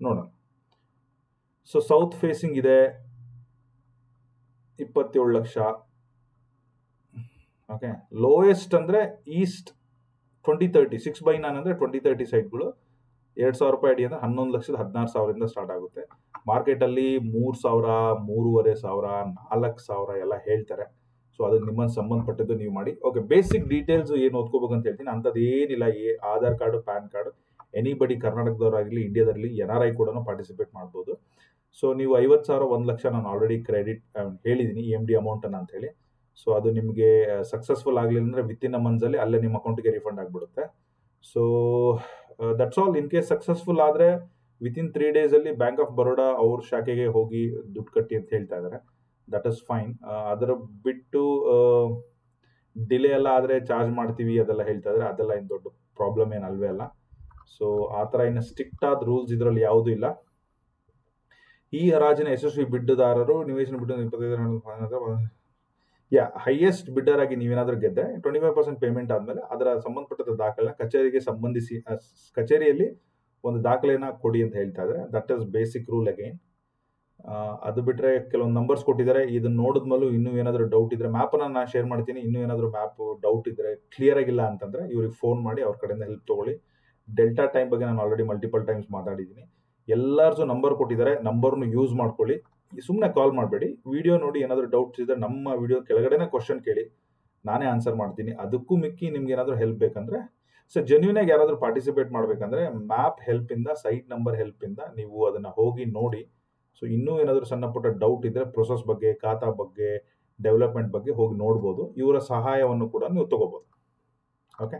ನೋಡೋಣ. ಸೊ ಸೌತ್ ಫೇಸಿಂಗ್ ಇದೆ 27 ಲಕ್ಷ. ಓಕೆ, ಲೋಯೆಸ್ಟ್ ಅಂದ್ರೆ ಈಸ್ಟ್ 2030 6/9 ಅಂದ್ರೆ 2030 ಸೈಟ್ಗಳು 2,000 ರೂಪಾಯಿ ಅಡಿ ಅಂದ್ರೆ 11,16,000 ಸ್ಟಾರ್ಟ್ ಆಗುತ್ತೆ. ಮಾರ್ಕೆಟ್ ಅಲ್ಲಿ 3,000, 3,500, 4,000 ಎಲ್ಲ ಹೇಳ್ತಾರೆ. ಸೊ ಅದಕ್ಕೆ ನಿಮ್ಮನ್ನು ಸಂಬಂಧಪಟ್ಟದ್ದು ನೀವು ಮಾಡಿ. ಓಕೆ, ಬೇಸಿಕ್ ಡೀಟೇಲ್ಸ್ ಏನು ಓದ್ಕೋಬೇಕು ಅಂತ ಹೇಳ್ತೀನಿ. ಅಂಥದ್ದು ಏನಿಲ್ಲ. Aadhaar card, PAN card, anybody ಕರ್ನಾಟಕದವರಾಗಲಿ ಇಂಡಿಯಾದಲ್ಲಿ NRI ಕೂಡ ಪಾರ್ಟಿಸಿಪೇಟ್ ಮಾಡ್ಬೋದು. ಸೊ ನೀವು 50,000, 1 ಲಕ್ಷ ನಾನು ಆಲ್ರೆಡಿ ಕ್ರೆಡಿಟ್ ಹೇಳಿದ್ದೀನಿ EMD ಅಮೌಂಟ್ ಅನ್ನ ಅಂತ ಹೇಳಿ. ಸೊ ಅದು ನಿಮಗೆ ಸಕ್ಸಸ್ಫುಲ್ ಆಗಲಿಲ್ಲ ಅಂದ್ರೆ ವಿತಿನ್ ಅ ಮಂತ್ಸ್ ಅಲ್ಲಿ ಅಲ್ಲೇ ನಿಮ್ಮ ಅಕೌಂಟ್ಗೆ ರಿಫಂಡ್ ಆಗಿಬಿಡುತ್ತೆ. So that's all. In case successful ಆದ್ರೆ ವಿತಿನ್ 3 days ಅಲ್ಲಿ ಬ್ಯಾಂಕ್ ಆಫ್ ಬರೋಡಾ ಅವ್ರ ಶಾಖೆಗೆ ಹೋಗಿ ದುಡ್ಡು ಕಟ್ಟಿ ಅಂತ ಹೇಳ್ತಾ ಇದ್ದಾರೆ. That is fine. ಅದರ ಬಿಟ್ಟು ಡಿಲೇ ಎಲ್ಲ ಆದ್ರೆ ಚಾರ್ಜ್ ಮಾಡ್ತೀವಿ ಅದೆಲ್ಲ ಹೇಳ್ತಾ ಇದ್ರೆ, ಅದೆಲ್ಲ ಏನು ದೊಡ್ಡ ಪ್ರಾಬ್ಲಮ್ ಏನು ಅಲ್ವೇ ಅಲ್ಲ. ಸೊ ಆ ಥರ ಇನ್ನು ಸ್ಟ್ರಿಕ್ಟ್ ಆದ ರೂಲ್ಸ್ ಇದರಲ್ಲಿ ಯಾವುದೂ ಇಲ್ಲ. ಈ ಹರಾಜಿನ ಯಶಸ್ವಿ ಬಿಡ್ಡುದಾರರು ನಿವೇಶನ ಬಿಟ್ಟು 25 ಹೈಯೆಸ್ಟ್ ಬಿಡ್ಡರ್ ಆಗಿ ನೀವೇನಾದ್ರೂ ಗೆದ್ದೆ 25% ಪೇಮೆಂಟ್ ಆದ್ಮೇಲೆ ಅದರ ಸಂಬಂಧಪಟ್ಟ ದಾಖಲೆ ಕಚೇರಿಗೆ ಸಂಬಂಧಿಸಿ ಕಚೇರಿಯಲ್ಲಿ ಒಂದು ದಾಖಲೆನ ಕೊಡಿ ಅಂತ ಹೇಳ್ತಾ ಇದ್ದಾರೆ. That is basic rule again. ಅದು ಬಿಟ್ರೆ ಕೆಲವೊಂದು ನಂಬರ್ಸ್ ಕೊಟ್ಟಿದ್ದಾರೆ. ಇದನ್ನ ನೋಡಿದ್ಮೇಲೂ ಇನ್ನೂ ಏನಾದರೂ ಡೌಟ್ ಇದ್ರೆ ಮ್ಯಾಪನ್ನ ನಾನು ಶೇರ್ ಮಾಡ್ತೀನಿ. ಇನ್ನೂ ಏನಾದರೂ ಮ್ಯಾಪ್ ಡೌಟ್ ಇದ್ರೆ, ಕ್ಲಿಯರ್ ಆಗಿಲ್ಲ ಅಂತಂದ್ರೆ ಇವ್ರಿಗೆ ಫೋನ್ ಮಾಡಿ ಅವ್ರ ಕಡೆಯಿಂದ ಹೆಲ್ಪ್ ತಗೊಳ್ಳಿ. ಡೆಲ್ಟಾ ಟೈಮ್ ಬಗ್ಗೆ ನಾನು ಆಲ್ರೆಡಿ ಮಲ್ಟಿಪಲ್ ಟೈಮ್ಸ್ ಮಾತಾಡಿದ್ದೀನಿ. ಎಲ್ಲಾರ್ಸು ನಂಬರ್ ಕೊಟ್ಟಿದ್ದಾರೆ, ನಂಬರ್ನು ಯೂಸ್ ಮಾಡ್ಕೊಳ್ಳಿ. ಸುಮ್ಮನೆ ಕಾಲ್ ಮಾಡಬೇಡಿ. ವಿಡಿಯೋ ನೋಡಿ ಏನಾದರೂ ಡೌಟ್ಸ್ ಇದ್ರೆ ನಮ್ಮ ವಿಡಿಯೋ ಕೆಳಗಡೆನೆ ಕ್ವಶನ್ ಕೇಳಿ, ನಾನೇ ಆನ್ಸರ್ ಮಾಡ್ತೀನಿ. ಅದಕ್ಕೂ ಮಿಕ್ಕಿ ನಿಮ್ಗೆ ಏನಾದರೂ ಹೆಲ್ಪ್ ಬೇಕಂದ್ರೆ, ಸೊ ಜೆನ್ಯೂನ್ ಆಗಿ ಯಾರಾದರೂ ಪಾರ್ಟಿಸಿಪೇಟ್ ಮಾಡಬೇಕಂದ್ರೆ ಮ್ಯಾಪ್ ಹೆಲ್ಪ್ ಇಂದ, ಸೈಟ್ ನಂಬರ್ ಹೆಲ್ಪ್ ಇಂದ ನೀವು ಅದನ್ನ ಹೋಗಿ ನೋಡಿ. ಸೊ ಇನ್ನೂ ಏನಾದರೂ ಸಣ್ಣ ಪುಟ್ಟ ಡೌಟ್ ಇದ್ರೆ ಪ್ರೊಸೆಸ್ ಬಗ್ಗೆ, ಖಾತಾ ಬಗ್ಗೆ, ಡೆವಲಪ್ಮೆಂಟ್ ಬಗ್ಗೆ ಹೋಗಿ ನೋಡ್ಬೋದು. ಇವರ ಸಹಾಯವನ್ನು ಕೂಡ ನೀವು ತಗೋಬಹುದು. Okay,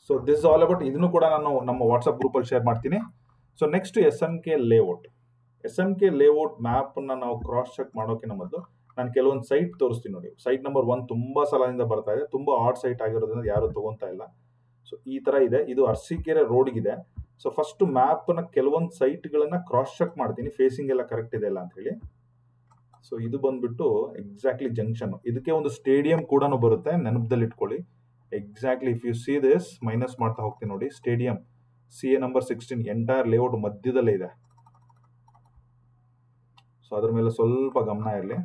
so this all about. ಇದನ್ನು ಕೂಡ ನಾನು ನಮ್ಮ ವಾಟ್ಸ್ಆಪ್ ಗ್ರೂಪಲ್ಲಿ ಶೇರ್ ಮಾಡ್ತೀನಿ. So next SMK layout. SMK layout map ಅನ್ನ ನಾವು ಕ್ರಾಸ್ ಚೆಕ್ ಮಾಡೋಕ್ಕಿಂತ ಮೊದಲು ನಾನು ಕೆಲವೊಂದು ಸೈಟ್ ತೋರಿಸ್ತೀನಿ ನೋಡಿ. ಸೈಟ್ ನಂಬರ್ 1 ತುಂಬಾ ಸಲದಿಂದ ಬರ್ತಾ ಇದೆ, ತುಂಬಾ ಆಡ್ ಸೈಟ್ ಆಗಿರೋದ್ರಿಂದ ಯಾರು ತಗೊಂತಾ ಇಲ್ಲ. ಸೊ ಈ ತರ ಇದೆ. ಇದು ಅರಸೀಕೆರೆ ರೋಡ್ಗಿದೆ. ಸೊ ಫಸ್ಟ್ ಮ್ಯಾಪ್ ನ ಕೆಲವೊಂದು ಸೈಟ್ಗಳನ್ನ ಕ್ರಾಸ್ ಚೆಕ್ ಮಾಡ್ತೀನಿ, ಫೇಸಿಂಗ್ ಎಲ್ಲ ಕರೆಕ್ಟ್ ಇದೆ ಇಲ್ಲ ಅಂತ ಹೇಳಿ. ಸೊ ಇದು ಬಂದ್ಬಿಟ್ಟು ಎಕ್ಸಾಕ್ಟ್ಲಿ ಜಂಕ್ಷನ್. ಇದಕ್ಕೆ ಒಂದು ಸ್ಟೇಡಿಯಂ ಕೂಡ ಬರುತ್ತೆ, ನೆನಪದಲ್ಲಿ ಇಟ್ಕೊಳ್ಳಿ. Exactly if U see this, minus ಮಾಡ್ತಾ ಹೋಗ್ತೀನಿ ನೋಡಿ. Stadium CA number 16 entire layout ಮಧ್ಯದಲ್ಲೇ ಇದೆ. ಸೊ ಅದ್ರ ಮೇಲೆ ಸ್ವಲ್ಪ ಗಮನ ಇರಲಿ.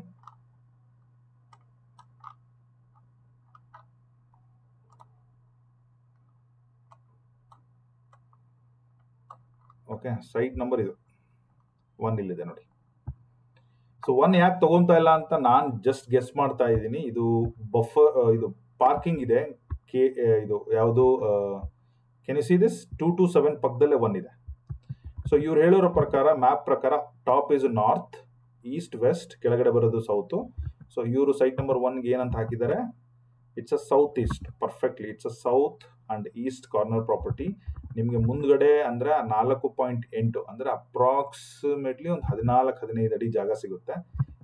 ಓಕೆ, ಸೈಟ್ ನಂಬರ್ ಇದು 1 ಇಲ್ಲಿದೆ ನೋಡಿ. ಸೊ 1 ಯಾಕೆ ತಗೊಂತಾ ಇಲ್ಲ ಅಂತ ನಾನು ಜಸ್ಟ್ ಗೆಸ್ ಮಾಡ್ತಾ ಇದ್ದೀನಿ. ಇದು ಬಫರ್, ಇದು ಪಾರ್ಕಿಂಗ್ ಇದೆ. ಇದು ಯಾವುದು, ಕೆನ್ ಯು ಸಿ ದಿಸ್ 227 ಪಕ್ಕದಲ್ಲೇ 1 ಇದೆ. ಸೊ ಇವ್ರು ಹೇಳೋರ ಪ್ರಕಾರ, ಮ್ಯಾಪ್ ಪ್ರಕಾರ top is north, east west, ಕೆಳಗಡೆ ಬರೋದು ಸೌತ್. ಸೊ ಇವರು ಸೈಟ್ ನಂಬರ್ 1ಗೆ ಏನಂತ ಹಾಕಿದ್ದಾರೆ, it's a south east. Perfectly it's a south and east corner property. ನಿಮಗೆ ಮುಂದ್ಗಡೆ ಅಂದ್ರೆ 4.8 ಅಂದ್ರೆ ಅಪ್ರಾಕ್ಸಿಮೇಟ್ಲಿ ಒಂದು 14-15 ಅಡಿ ಜಾಗ ಸಿಗುತ್ತೆ.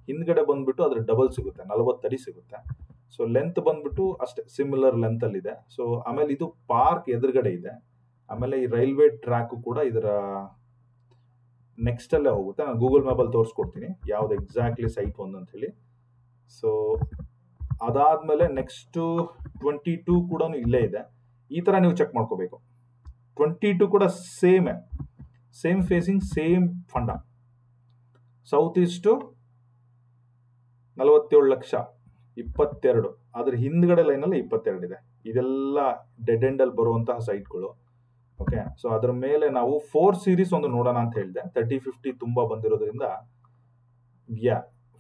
ಹಿಂದ್ಗಡೆ ಬಂದ್ಬಿಟ್ಟು ಅದ್ರ ಡಬಲ್ ಸಿಗುತ್ತೆ, 40 ಅಡಿ ಸಿಗುತ್ತೆ. ಸೊ ಲೆಂತ್ ಬಂದ್ಬಿಟ್ಟು ಅಷ್ಟೇ ಸಿಮಿಲರ್ ಲೆಂತ್ ಅಲ್ಲಿ ಇದೆ. ಸೊ ಆಮೇಲೆ ಇದು ಪಾರ್ಕ್ ಎದುರುಗಡೆ ಇದೆ. ಆಮೇಲೆ ಈ ರೈಲ್ವೆ ಟ್ರ್ಯಾಕ್ ಕೂಡ ಇದರ ನೆಕ್ಸ್ಟ್ ಅಲ್ಲೇ ಹೋಗುತ್ತೆ. ನಾನು ಗೂಗಲ್ ಮ್ಯಾಪ್ ಅಲ್ಲಿ ತೋರಿಸ್ಕೊಡ್ತೀನಿ ಯಾವ್ದು ಎಕ್ಸಾಕ್ಟ್ಲಿ ಸೈಟ್ 1 ಅಂತ ಹೇಳಿ. ಸೊ ಅದಾದ್ಮೇಲೆ ನೆಕ್ಸ್ಟ್ 22 ಕೂಡ ಇಲ್ಲೇ ಇದೆ. ಈ ತರ ನೀವು ಚೆಕ್ ಮಾಡ್ಕೋಬೇಕು. 22 ಕೂಡ same facing, same fund. South East 47 lakh 22, ಅದ್ರ ಹಿಂದ್ಗಡೆ ಲೈನ್ ಅಲ್ಲಿ 22 ಇದೆ. ಇದೆಲ್ಲ ಡೆಡ್ ಎಂಡ್ ಅಲ್ಲಿ ಬರುವಂತಹ ಸೈಟ್ಗಳು. ಓಕೆ, ಸೊ ಅದ್ರ ಮೇಲೆ ನಾವು 4 ಸೀರೀಸ್ ಒಂದು ನೋಡೋಣ ಅಂತ ಹೇಳಿದೆ. 30-50 ತುಂಬಾ ಬಂದಿರೋದ್ರಿಂದ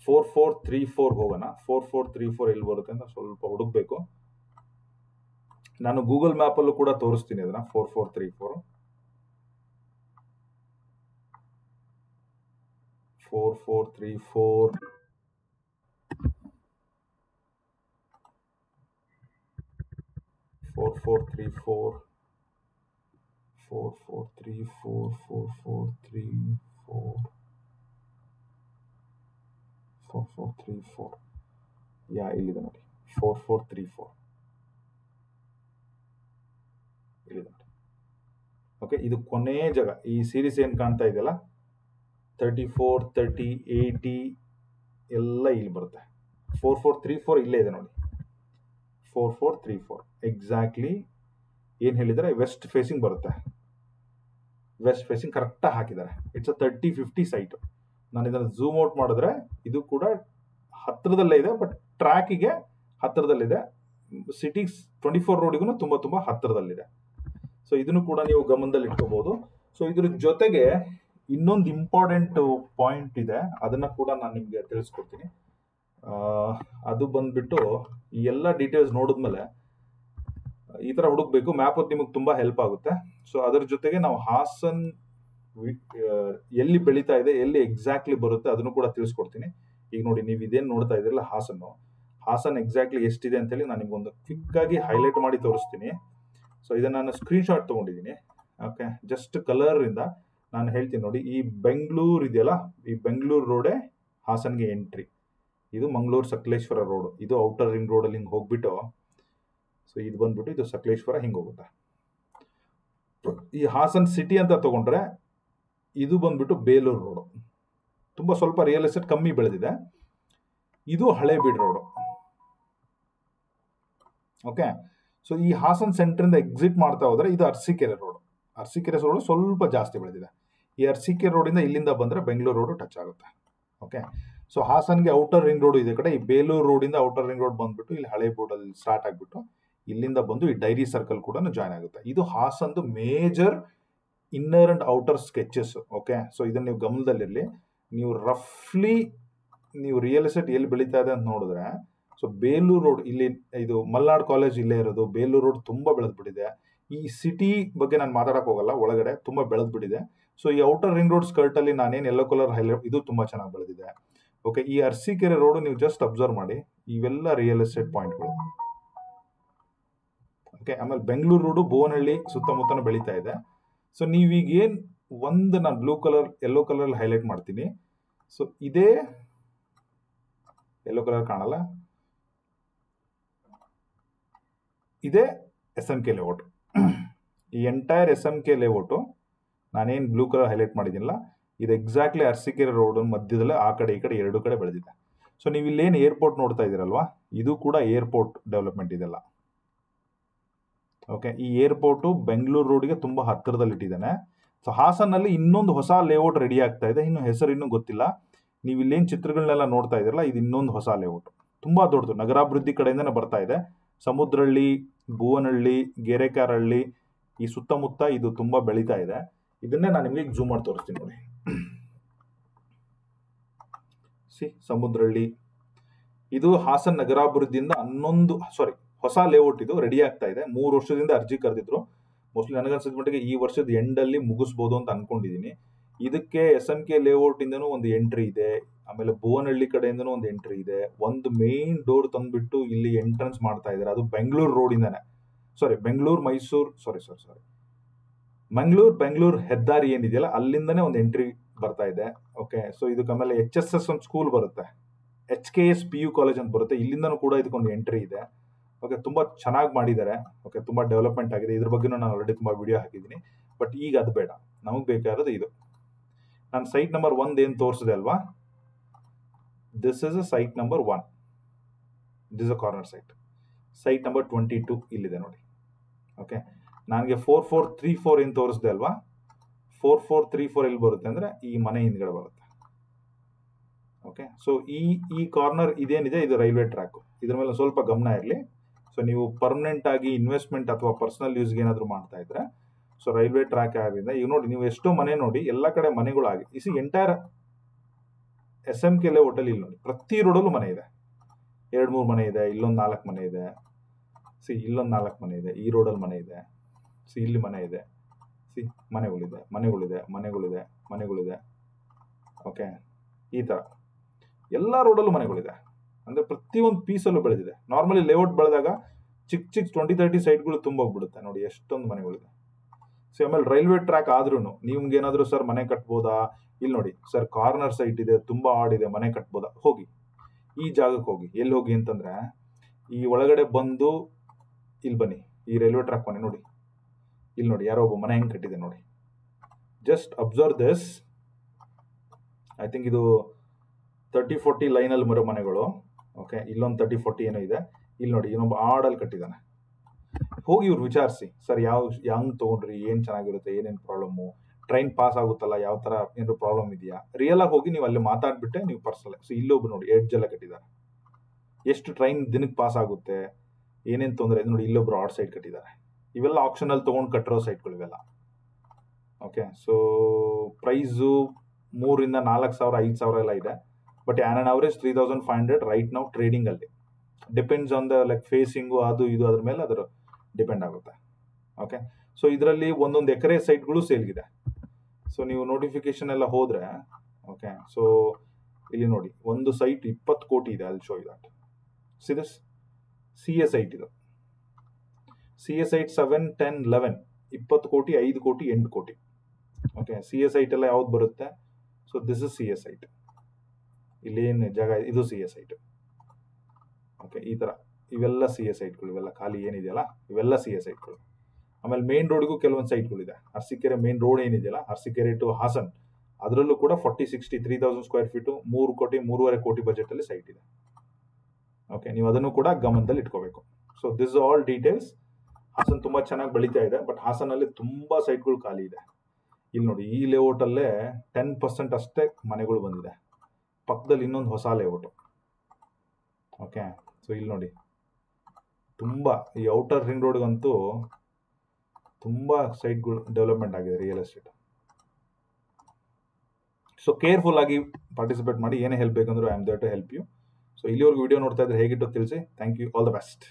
4434 ಹೋಗೋಣ. 4434 ಎಲ್ಲಿ ಬರುತ್ತೆ ಅಂತ ಸ್ವಲ್ಪ ಹುಡುಕ್ಬೇಕು. ನಾನು ಗೂಗಲ್ ಮ್ಯಾಪ್ ಅಲ್ಲೂ ಕೂಡ ತೋರಿಸ್ತೀನಿ ಅದನ್ನ. 4434 4434 4434 4434 4434 4434 ಇಲ್ಲಿದೆ ನೋಡಿ 4434 ಇಲ್ಲಿದೆ ನೋಡಿ. ಓಕೆ, ಇದು ಕೊನೆ ಜಾಗ. ಈ ಸೀರೀಸ್ ಏನು ಕಾಣ್ತಾ ಇದೆಯಲ್ಲ 34 30 80 ಎಲ್ಲ ಇಲ್ಲಿ ಬರುತ್ತೆ. 4434 ಇಲ್ಲೇ ಇದೆ ನೋಡಿ. 4434 ಎಕ್ಸಾಕ್ಟ್ಲಿ ಏನು ಹೇಳಿದರೆ ವೆಸ್ಟ್ ಫೇಸಿಂಗ್ ಬರುತ್ತೆ. ವೆಸ್ಟ್ ಫೇಸಿಂಗ್ ಕರೆಕ್ಟಾಗಿ ಹಾಕಿದ್ದಾರೆ. It's a 30-50 site. ನಾನು ಇದನ್ನು ಝೂಮ್ ಔಟ್ ಮಾಡಿದ್ರೆ ಇದು ಕೂಡ ಹತ್ತಿರದಲ್ಲೇ ಇದೆ, ಬಟ್ ಟ್ರ್ಯಾಕಿಗೆ ಹತ್ತಿರದಲ್ಲಿದೆ. ಸಿಟಿ 24 ರೋಡಿಗೂ ತುಂಬ ತುಂಬ ಹತ್ತಿರದಲ್ಲಿದೆ. ಸೊ ಇದನ್ನು ಕೂಡ ನೀವು ಗಮನದಲ್ಲಿ ಇಟ್ಕೋಬಹುದು. ಸೊ ಇದ್ರ ಜೊತೆಗೆ ಇನ್ನೊಂದು ಇಂಪಾರ್ಟೆಂಟ್ ಪಾಯಿಂಟ್ ಇದೆ, ಅದನ್ನ ಕೂಡ ನಾನು ನಿಮಗೆ ತಿಳಿಸ್ಕೊಡ್ತೀನಿ. ಅದು ಬಂದ್ಬಿಟ್ಟು ಈ ಎಲ್ಲ ಡೀಟೇಲ್ಸ್ ನೋಡಿದ್ಮೇಲೆ ಈ ತರ ಹುಡುಕ್ಬೇಕು. ಮ್ಯಾಪ್ ನಿಮಗೆ ತುಂಬಾ ಹೆಲ್ಪ್ ಆಗುತ್ತೆ. ಸೊ ಅದರ ಜೊತೆಗೆ ನಾವು ಹಾಸನ್ ಎಲ್ಲಿ ಬೆಳೀತಾ ಇದೆ, ಎಲ್ಲಿ ಎಕ್ಸಾಕ್ಟ್ಲಿ ಬರುತ್ತೆ ಅದನ್ನು ಕೂಡ ತಿಳಿಸ್ಕೊಡ್ತೀನಿ. ಈಗ ನೋಡಿ, ನೀವು ಇದೇನು ನೋಡ್ತಾ ಇದ್ರಲ್ಲ ಹಾಸನ್ ಎಕ್ಸಾಕ್ಟ್ಲಿ ಎಷ್ಟಿದೆ ಅಂತೇಳಿ ನಾನು ನಿಮ್ಗೊಂದು ಕ್ವಿಕ್ ಆಗಿ ಹೈಲೈಟ್ ಮಾಡಿ ತೋರಿಸ್ತೀನಿ. ಸೊ ಇದನ್ನ ನಾನು ಸ್ಕ್ರೀನ್ ಶಾಟ್ ತಗೊಂಡಿದ್ದೀನಿ. ಓಕೆ, ಜಸ್ಟ್ ಕಲರ್ ಇಂದ ನಾನು ಹೇಳ್ತೀನಿ ನೋಡಿ. ಈ ಬೆಂಗಳೂರು ಇದೆಯಲ್ಲ, ಈ ಬೆಂಗಳೂರು ರೋಡೇ ಹಾಸನ್ಗೆ ಎಂಟ್ರಿ. ಇದು ಮಂಗಳೂರು ಸಕಲೇಶ್ವರ ರೋಡ್. ಇದು ಔಟರ್ ರಿಂಗ್ ರೋಡಲ್ಲಿ ಹಿಂಗೆ ಹೋಗ್ಬಿಟ್ಟು, ಸೊ ಇದು ಬಂದ್ಬಿಟ್ಟು ಇದು ಸಕಲೇಶ್ವರ ಹಿಂಗೆ ಹೋಗುತ್ತೆ. ಈ ಹಾಸನ್ ಸಿಟಿ ಅಂತ ತಗೊಂಡ್ರೆ ಇದು ಬಂದ್ಬಿಟ್ಟು ಬೇಲೂರು ರೋಡು. ತುಂಬ ಸ್ವಲ್ಪ ರಿಯಲ್ ಎಸ್ಟೇಟ್ ಕಮ್ಮಿ ಬೆಳೆದಿದೆ. ಇದು ಹಳೇಬೀಡು ರೋಡು. ಓಕೆ, ಸೊ ಈ ಹಾಸನ್ ಸೆಂಟ್ರಿಂದ ಎಕ್ಸಿಟ್ ಮಾಡ್ತಾ ಹೋದ್ರೆ ಇದು ಅರಸೀಕೆರೆ ರೋಡ್. ಅರಸೀಕೆರೆ ರೋಡ್ ಸ್ವಲ್ಪ ಜಾಸ್ತಿ ಬೆಳೆದಿದೆ. ಈ ಅರಸೀಕೆರೆ ರೋಡಿಂದ ಇಲ್ಲಿಂದ ಬಂದರೆ ಬೆಂಗಳೂರು ರೋಡು ಟಚ್ ಆಗುತ್ತೆ. ಓಕೆ, ಸೊ ಹಾಸನ್ಗೆ ಔಟರ್ ರಿಂಗ್ ರೋಡ್ ಇದೆ ಕಡೆ. ಈ ಬೇಲೂರು ರೋಡಿಂದ ಔಟರ್ ರಿಂಗ್ ರೋಡ್ ಬಂದ್ಬಿಟ್ಟು ಇಲ್ಲಿ ಹಳೇಬೀಡಲ್ಲಿ ಸ್ಟಾರ್ಟ್ ಆಗಿಬಿಟ್ಟು ಇಲ್ಲಿಂದ ಬಂದು ಈ ಡೈರಿ ಸರ್ಕಲ್ ಕೂಡ ಜಾಯ್ನ್ ಆಗುತ್ತೆ. ಇದು ಹಾಸನ್ದು major inner and outer sketches. Okay, so ಇದನ್ನ ನೀವು ಗಮನದಲ್ಲಿರಲಿ. ನೀವು ರಫ್ಲಿ ನೀವು ರಿಯಲ್ ಎಸ್ಟೇಟ್ ಎಲ್ಲಿ ಬೆಳೀತಾ ಇದೆ ಅಂತ ನೋಡಿದ್ರೆ, ಸೊ ಬೇಲೂರು ರೋಡ್ ಇಲ್ಲಿ, ಇದು ಮಲ್ನಾಡ್ ಕಾಲೇಜ್ ಇಲ್ಲೇ ಇರೋದು. ಬೇಲೂರು ರೋಡ್ ತುಂಬ ಬೆಳೆದ್ಬಿಟ್ಟಿದೆ. ಈ ಸಿಟಿ ಬಗ್ಗೆ ನಾನು ಮಾತಾಡಕ್ ಹೋಗಲ್ಲ, ಒಳಗಡೆ ತುಂಬ ಬೆಳೆದ್ಬಿಟ್ಟಿದೆ. ಸೊ ಈ ಔಟರ್ ರಿಂಗ್ ರೋಡ್ ಸ್ಕರ್ಟ್ ಅಲ್ಲಿ ನಾನೇನು ಯೆಲ್ಲೋ ಕಲರ್ ಹೈಲೈಟ್, ಇದು ತುಂಬಾ ಚೆನ್ನಾಗಿ ಬೆಳೆದಿದೆ. ಓಕೆ, ಈ ಅರಸೀಕೆರೆ ರೋಡ್ ನೀವು ಜಸ್ಟ್ ಅಬ್ಸರ್ವ್ ಮಾಡಿ, ಇವೆಲ್ಲ ರಿಯಲ್ ಎಸ್ಟೇಟ್ ಪಾಯಿಂಟ್ಗಳು. ಓಕೆ, ಆಮೇಲೆ ಬೆಂಗಳೂರು ರೋಡು ಬೋನಹಳ್ಳಿ ಸುತ್ತಮುತ್ತನೂ ಬೆಳೀತಾ ಇದೆ. ಸೊ ನೀವೀಗ ಏನು ಒಂದು ನಾನು blue colour yellow colour highlight ಮಾಡ್ತೀನಿ. ಸೊ ಇದೇ ಯೆಲ್ಲೋ ಕಲರ್ ಕಾಣಲ್ಲ, ಇದೇ SMK ಲೇಔಟ್. ಈ ಎಂಟೈರ್ SMK ಲೇಔಟು ನಾನೇನು ಬ್ಲೂ ಕಲರ್ ಹೈಲೈಟ್ ಮಾಡಿದ್ದೀನಲ್ಲ, ಇದು ಎಕ್ಸಾಕ್ಟ್ಲಿ ಅರಸೀಕೆರೆ ರೋಡ್ ಮಧ್ಯದಲ್ಲೇ ಆ ಕಡೆ ಈ ಕಡೆ ಎರಡು ಕಡೆ ಬೆಳೆದಿದೆ. ಸೊ ನೀವು ಇಲ್ಲೇನು ಏರ್ಪೋರ್ಟ್ ನೋಡ್ತಾ ಇದ್ದೀರಲ್ವಾ, ಇದು ಕೂಡ ಏರ್ಪೋರ್ಟ್ ಡೆವಲಪ್ಮೆಂಟ್ ಇದೆಲ್ಲ. ಓಕೆ, ಈ ಏರ್ಪೋರ್ಟು ಬೆಂಗಳೂರು ರೋಡ್ಗೆ ತುಂಬ ಹತ್ತಿರದಲ್ಲಿ ಇಟ್ಟಿದ್ದಾನೆ. ಸೊ ಹಾಸನಲ್ಲಿ ಇನ್ನೊಂದು ಹೊಸ ಲೇಔಟ್ ರೆಡಿ ಆಗ್ತಾ ಇದೆ. ಇನ್ನು ಹೆಸರು ಇನ್ನೂ ಗೊತ್ತಿಲ್ಲ. ನೀವು ಇಲ್ಲೇನು ಚಿತ್ರಗಳನ್ನೆಲ್ಲ ನೋಡ್ತಾ ಇದ್ದೀರಲ್ಲ, ಇದು ಇನ್ನೊಂದು ಹೊಸ ಲೇಔಟ್. ತುಂಬ ದೊಡ್ಡದು, ನಗರಾಭಿವೃದ್ಧಿ ಕಡೆಯಿಂದನೇ ಬರ್ತಾ ಇದೆ. ಸಮುದ್ರಹಳ್ಳಿ, ಭುವನಹಳ್ಳಿ, ಗೆರೆಕಾರಹಳ್ಳಿ ಈ ಸುತ್ತಮುತ್ತ ಇದು ತುಂಬ ಬೆಳೀತಾ ಇದೆ. ಇದನ್ನೇ ನಾನು ನಿಮಗೆ ಝೂಮ್ ಮಾಡಿ ತೋರಿಸ್ತೀನಿ ನೋಡಿ. ಸಮುದ್ರಹಳ್ಳಿ ಇದು ಹಾಸನ್ ನಗರಾಭಿವೃದ್ಧಿಯಿಂದ ಹೊಸ ಲೇಔಟ್ ಇದು ರೆಡಿ ಆಗ್ತಾ ಇದೆ. 3 ವರ್ಷದಿಂದ ಅರ್ಜಿ ಕರೆದಿದ್ರು. ಮೋಸ್ಟ್ಲಿ ನನಗನ್ಸಿದ ಮಟ್ಟಿಗೆ ಈ ವರ್ಷದ ಎಂಡಲ್ಲಿ ಮುಗಿಸ್ಬೋದು ಅಂತ ಅನ್ಕೊಂಡಿದ್ದೀನಿ. ಇದಕ್ಕೆ SMK ಲೇಔಟ್ ಇಂದನೂ ಒಂದು ಎಂಟ್ರಿ ಇದೆ, ಆಮೇಲೆ ಭುವನಹಳ್ಳಿ ಕಡೆಯಿಂದನೂ ಒಂದು ಎಂಟ್ರಿ ಇದೆ. ಒಂದು ಮೇನ್ ಡೋರ್ ತಂದ್ಬಿಟ್ಟು ಇಲ್ಲಿ ಎಂಟ್ರೆನ್ಸ್ ಮಾಡ್ತಾ ಇದ್ದಾರೆ. ಅದು ಬೆಂಗಳೂರು ರೋಡಿಂದಾನೆ, ಬೆಂಗಳೂರು ಹೆದ್ದಾರಿ ಏನಿದೆಯಲ್ಲ ಅಲ್ಲಿಂದನೇ ಒಂದು ಎಂಟ್ರಿ ಬರ್ತಾ ಇದೆ. ಓಕೆ, ಸೊ ಇದಕ್ಕೆ ಆಮೇಲೆ HSS ಒಂದು ಸ್ಕೂಲ್ ಬರುತ್ತೆ, HKS PU ಕಾಲೇಜ್ ಅಂತ ಬರುತ್ತೆ. ಇಲ್ಲಿಂದನೂ ಕೂಡ ಇದಕ್ಕೊಂದು ಎಂಟ್ರಿ ಇದೆ. ಓಕೆ, ತುಂಬ ಚೆನ್ನಾಗಿ ಮಾಡಿದ್ದಾರೆ. ಓಕೆ, ತುಂಬ ಡೆವಲಪ್ಮೆಂಟ್ ಆಗಿದೆ. ಇದ್ರ ಬಗ್ಗೆ ನಾನು ಆಲ್ರೆಡಿ ತುಂಬ ವಿಡಿಯೋ ಹಾಕಿದ್ದೀನಿ. ಬಟ್ ಈಗ ಅದು ಬೇಡ, ನಮಗೆ ಬೇಕಾಗಿರೋದು ಇದು. ನಾನು ಸೈಟ್ ನಂಬರ್ 1 ಏನು ತೋರಿಸಿದೆ ಅಲ್ವಾ, this is a site number 1. This a corner site number 22 ಇಲ್ಲಿದೆ ನೋಡಿ. ಓಕೆ, ನನಗೆ 4434 ಏನು ತೋರಿಸಿದೆ ಅಲ್ವಾ, 4434 ಎಲ್ಲಿ ಬರುತ್ತೆ ಅಂದರೆ ಈ ಮನೆ ಹಿಂದ್ಗಡೆ ಬರುತ್ತೆ. ಓಕೆ, ಸೊ ಈ ಕಾರ್ನರ್ ಇದೇನಿದೆ ಇದು ರೈಲ್ವೆ ಟ್ರ್ಯಾಕ್. ಇದ್ರ ಮೇಲೆ ಸ್ವಲ್ಪ ಗಮನ ಇರಲಿ. ಸೊ ನೀವು ಪರ್ಮನೆಂಟ್ ಆಗಿ ಇನ್ವೆಸ್ಟ್ಮೆಂಟ್ ಅಥವಾ ಪರ್ಸನಲ್ ಯೂಸ್ಗೆ ಏನಾದರೂ ಮಾಡ್ತಾ ಇದ್ರೆ, ಸೊ ರೈಲ್ವೆ ಟ್ರ್ಯಾಕ್ ಆದ್ರಿಂದ ಈಗ ನೋಡಿ, ನೀವು ಎಷ್ಟೋ ಮನೆ ನೋಡಿ, ಎಲ್ಲ ಕಡೆ ಮನೆಗಳಾಗಿ ಎಂಟೈರ್ SMK ಲೇಔಟಲ್ಲಿ ಇಲ್ಲಿ ನೋಡಿ, ಪ್ರತಿ ರೋಡಲ್ಲೂ ಮನೆ ಇದೆ. 2-3 ಮನೆ ಇದೆ, ಇಲ್ಲೊಂದು 4 ಮನೆ ಇದೆ, ಇಲ್ಲೊಂದು 4 ಮನೆ ಇದೆ, ಈ ರೋಡಲ್ಲಿ ಮನೆ ಇದೆ, ಇಲ್ಲಿ ಮನೆ ಇದೆ, ಮನೆಗಳಿದೆ. ಓಕೆ, ಈ ಥರ ಎಲ್ಲ ರೋಡಲ್ಲೂ ಮನೆಗಳಿದೆ. ಅಂದರೆ ಪ್ರತಿಯೊಂದು ಪೀಸಲ್ಲೂ ಬೆಳೆದಿದೆ. ನಾರ್ಮಲಿ ಲೇಔಟ್ ಬೆಳೆದಾಗ ಚಿಕ್ಕ 20-30 ಸೈಟ್ಗಳು ತುಂಬೋಗ್ಬಿಡುತ್ತೆ ನೋಡಿ, ಎಷ್ಟೊಂದು ಮನೆಗಳಿದೆ. ಸೊ ಆಮೇಲೆ ರೈಲ್ವೆ ಟ್ರ್ಯಾಕ್ ಆದ್ರೂ ನಿಮ್ಗೆ ಏನಾದರೂ ಸರ್ ಮನೆ ಕಟ್ಬೋದಾ, ಇಲ್ಲಿ ನೋಡಿ ಸರ್ ಕಾರ್ನರ್ ಸೈಟ್ ಇದೆ, ತುಂಬ ಆಡಿದೆ, ಮನೆ ಕಟ್ಬೋದಾ, ಹೋಗಿ ಈ ಜಾಗಕ್ಕೆ ಹೋಗಿ. ಎಲ್ಲಿ ಹೋಗಿ ಅಂತಂದ್ರೆ ಈ ಒಳಗಡೆ ಬಂದು ಇಲ್ಲಿ ಬನ್ನಿ, ಈ ರೈಲ್ವೆ ಟ್ರ್ಯಾಕ್ ಮನೆ ನೋಡಿ, ಇಲ್ಲಿ ನೋಡಿ ಯಾರೋ ಒಬ್ಬ ಮನೆ ಹೆಂಗ್ ಕಟ್ಟಿದೆ ನೋಡಿ. Just observe this. I think ಇದು 30-40 ಲೈನಲ್ಲಿ ಬರೋ ಮನೆಗಳು. ಓಕೆ, ಇಲ್ಲೊಂದು 30-40 ಏನೋ ಇದೆ. ಇಲ್ಲಿ ನೋಡಿ ಇನ್ನೊಬ್ಬ ಆಡಲ್ಲಿ ಕಟ್ಟಿದ್ದಾನೆ. ಹೋಗಿ ಇವ್ರು ವಿಚಾರಿಸಿ, ಸರ್ ಹೆಂಗ್ ತೊಗೊಂಡ್ರಿ, ಏನು ಚೆನ್ನಾಗಿರುತ್ತೆ, ಏನೇನು ಪ್ರಾಬ್ಲಮ್ಮು, ಟ್ರೈನ್ ಪಾಸ್ ಆಗುತ್ತಲ್ಲ, ಯಾವ ಥರ ಏನಾದ್ರು ಪ್ರಾಬ್ಲಮ್ ಇದೆಯಾ, ರಿಯಲ್ ಆಗಿ ಹೋಗಿ ನೀವು ಅಲ್ಲಿ ಮಾತಾಡ್ಬಿಟ್ಟೆ ನೀವು ಪರ್ಸನಲ್. ಸೊ ಇಲ್ಲೊಬ್ರು ನೋಡಿ ಎಡ್ಜೆಲ್ಲ ಕಟ್ಟಿದ್ದಾರೆ, ಎಷ್ಟು ಟ್ರೈನ್ ದಿನಕ್ಕೆ ಪಾಸ್ ಆಗುತ್ತೆ, ಏನೇನು ತೊಂದರೆ ಇದೆ ನೋಡಿ. ಇಲ್ಲೊಬ್ರು ಔಟ್ ಸೈಡ್ ಕಟ್ಟಿದ್ದಾರೆ. ಇವೆಲ್ಲ ಆಪ್ಷನಲ್ಲಿ ತೊಗೊಂಡು ಕಟ್ಟಿರೋ ಸೈಟ್ಗಳು ಇವೆಲ್ಲ. ಓಕೆ, ಸೊ ಪ್ರೈಸು 3,000 4,000 5,000 ಎಲ್ಲ ಇದೆ. ಬಟ್ ಆನ್ ಅವರೇಜ್ 3,500 ರೈಟ್ ನಾವು ಟ್ರೇಡಿಂಗ್ ಅಲ್ಲಿ. Depends on the like facing, ಅದು ಇದು ಅದ್ರ ಮೇಲೆ ಅದರ ಡಿಪೆಂಡ್ ಆಗುತ್ತೆ. ಓಕೆ, ಸೊ ಇದರಲ್ಲಿ ಒಂದೊಂದು ಎಕರೆ ಸೈಟ್ಗಳು ಸೇಲ್ಗಿದೆ. ಸೊ ನೀವು ನೋಟಿಫಿಕೇಶನ್ ಎಲ್ಲ ಹೋದ್ರೆ, ಓಕೆ, ಸೊ ಇಲ್ಲಿ ನೋಡಿ ಒಂದು ಸೈಟ್ 20 ಕೋಟಿ ಇದೆ. ಅಲ್ಲಿ ಶೋ ಇದೆ. ಸಿದಸ್ ಸಿ ಎ ಸೈಟ್ ಇದು. ಸಿ ಎ ಸೈಟ್ 7, 10, 11 20 ಕೋಟಿ, 5 ಕೋಟಿ, 8 ಕೋಟಿ. ಓಕೆ, ಸಿ ಎ ಸೈಟ್ ಎಲ್ಲ ಯಾವ್ದು ಬರುತ್ತೆ? So this is C A site. ಇಲ್ಲೇನು ಜಾಗ ಇದು ಸಿ ಎ ಸೈಟ್. ಓಕೆ, ಈ ತರ ಇವೆಲ್ಲ ಸಿ ಎ ಸೈಟ್ಗಳು, ಇವೆಲ್ಲ ಖಾಲಿ ಏನಿದೆಯಲ್ಲ ಇವೆಲ್ಲ ಸಿ ಎ ಸೈಟ್ಗಳು. ಆಮೇಲೆ ಮೇನ್ ರೋಡ್ಗೂ ಕೆಲವೊಂದು ಸೈಟ್ಗಳಿದೆ. ಅರಸೀಕೆರೆ ಮೇನ್ ರೋಡ್ ಏನಿದೆಯಲ್ಲ, ಅರಸೀಕೆರೆ ಟು ಹಾಸನ್, ಅದರಲ್ಲೂ ಕೂಡ 40-60 3,000 ಸ್ಕ್ವೇರ್ ಫೀಟು 3 ಕೋಟಿ 3.5 ಕೋಟಿ ಬಜೆಟ್ ಅಲ್ಲಿ ಸೈಟ್ ಇದೆ. ಓಕೆ, ನೀವು ಅದನ್ನು ಕೂಡ ಗಮನದಲ್ಲಿ ಇಟ್ಕೋಬೇಕು. So this all details. Hassan ತುಂಬಾ ಚೆನ್ನಾಗಿ ಬೆಳೀತಾ ಇದೆ, ಬಟ್ ಹಾಸನಲ್ಲಿ ತುಂಬಾ ಸೈಟ್ಗಳು ಖಾಲಿ ಇದೆ. ಇಲ್ಲಿ ನೋಡಿ ಈ ಲೇಔಟ್ ಅಲ್ಲೇ 10% ಅಷ್ಟೇ ಮನೆಗಳು ಬಂದಿದೆ. ಪಕ್ಕದಲ್ಲಿ ಇನ್ನೊಂದು ಹೊಸ ಲೇಔಟ್. ಓಕೆ, ಸೊ ಇಲ್ಲಿ ನೋಡಿ ತುಂಬಾ ಈ ಔಟರ್ ರಿಂಗ್ ರೋಡ್ಗಂತೂ ತುಂಬಾ ಸೈಟ್ಗಳು ಡೆವಲಪ್ಮೆಂಟ್ ಆಗಿದೆ ರಿಯಲ್ ಎಸ್ಟೇಟ್. ಸೊ ಕೇರ್ಫುಲ್ ಆಗಿ ಪಾರ್ಟಿಸಿಪೇಟ್ ಮಾಡಿ. ಏನೇ ಹೆಲ್ಪ್ ಬೇಕಂದ್ರೂ I am there to help you. So ಇಲ್ಲಿವರೆಗೂ ವಿಡಿಯೋ ನೋಡ್ತಾ ಇದ್ರೆ ಹೇಗಿಟ್ಟು ತಿಳಿಸಿ. Thank you, all the best.